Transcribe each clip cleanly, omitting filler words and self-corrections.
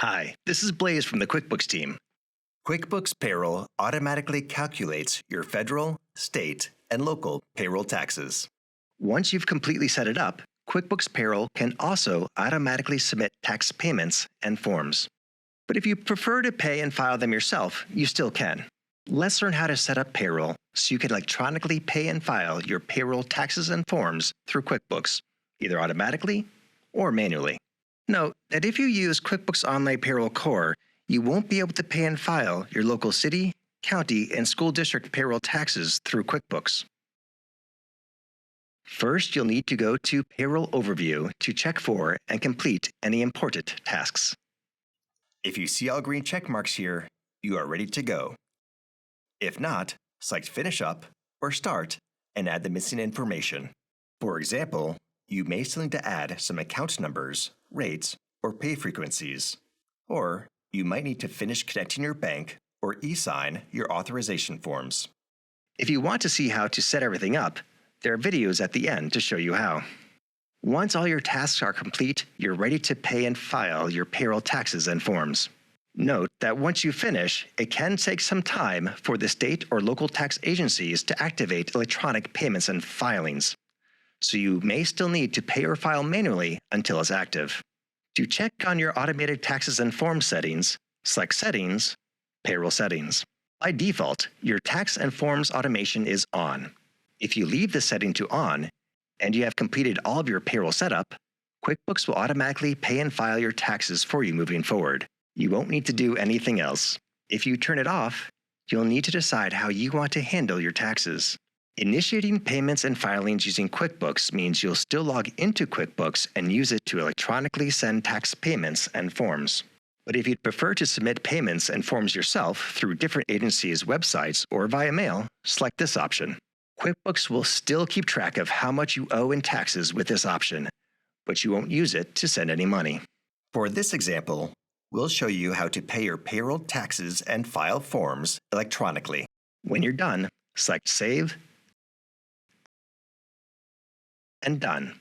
Hi, this is Blaze from the QuickBooks team. QuickBooks Payroll automatically calculates your federal, state, and local payroll taxes. Once you've completely set it up, QuickBooks Payroll can also automatically submit tax payments and forms. But if you prefer to pay and file them yourself, you still can. Let's learn how to set up payroll so you can electronically pay and file your payroll taxes and forms through QuickBooks, either automatically or manually. Note that if you use QuickBooks Online Payroll Core, you won't be able to pay and file your local city, county, and school district payroll taxes through QuickBooks. First, you'll need to go to Payroll Overview to check for and complete any important tasks. If you see all green check marks here, you are ready to go. If not, select Finish Up or Start and add the missing information. For example, you may still need to add some account numbers, rates, or pay frequencies. Or you might need to finish connecting your bank or e-sign your authorization forms. If you want to see how to set everything up, there are videos at the end to show you how. Once all your tasks are complete, you're ready to pay and file your payroll taxes and forms. Note that once you finish, it can take some time for the state or local tax agencies to activate electronic payments and filings, so you may still need to pay or file manually until it's active. To check on your automated taxes and form settings, select Settings, Payroll Settings. By default, your tax and forms automation is on. If you leave the setting to on, and you have completed all of your payroll setup, QuickBooks will automatically pay and file your taxes for you moving forward. You won't need to do anything else. If you turn it off, you'll need to decide how you want to handle your taxes. Initiating payments and filings using QuickBooks means you'll still log into QuickBooks and use it to electronically send tax payments and forms. But if you'd prefer to submit payments and forms yourself through different agencies' websites or via mail, select this option. QuickBooks will still keep track of how much you owe in taxes with this option, but you won't use it to send any money. For this example, we'll show you how to pay your payroll taxes and file forms electronically. When you're done, select Save and Done.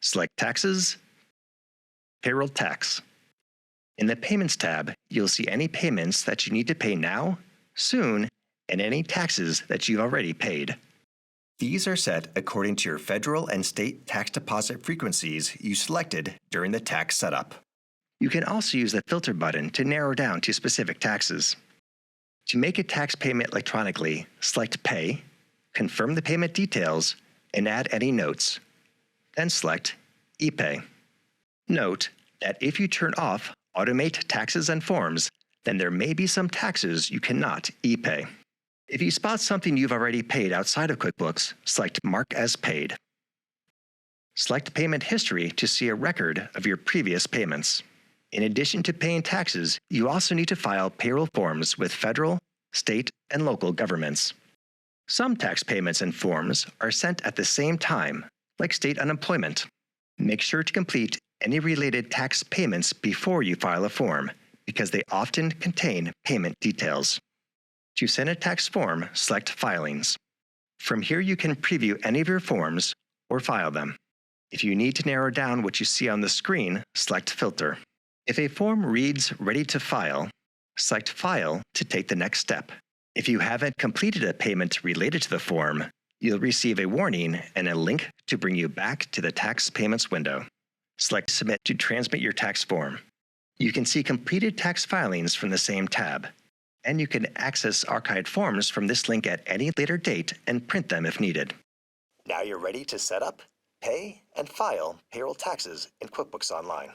Select Taxes, Payroll Tax. In the Payments tab, you'll see any payments that you need to pay now, soon, and any taxes that you've already paid. These are set according to your federal and state tax deposit frequencies you selected during the tax setup. You can also use the Filter button to narrow down to specific taxes. To make a tax payment electronically, select Pay, confirm the payment details, and add any notes. Then select ePay. Note that if you turn off Automate Taxes and Forms, then there may be some taxes you cannot ePay. If you spot something you've already paid outside of QuickBooks, select Mark as Paid. Select Payment History to see a record of your previous payments. In addition to paying taxes, you also need to file payroll forms with federal, state, and local governments. Some tax payments and forms are sent at the same time, like state unemployment. Make sure to complete any related tax payments before you file a form, because they often contain payment details. To send a tax form, select Filings. From here, you can preview any of your forms or file them. If you need to narrow down what you see on the screen, select Filter. If a form reads Ready to File, select File to take the next step. If you haven't completed a payment related to the form, you'll receive a warning and a link to bring you back to the Tax Payments window. Select Submit to transmit your tax form. You can see completed tax filings from the same tab, and you can access archived forms from this link at any later date and print them if needed. Now you're ready to set up, pay, and file payroll taxes in QuickBooks Online.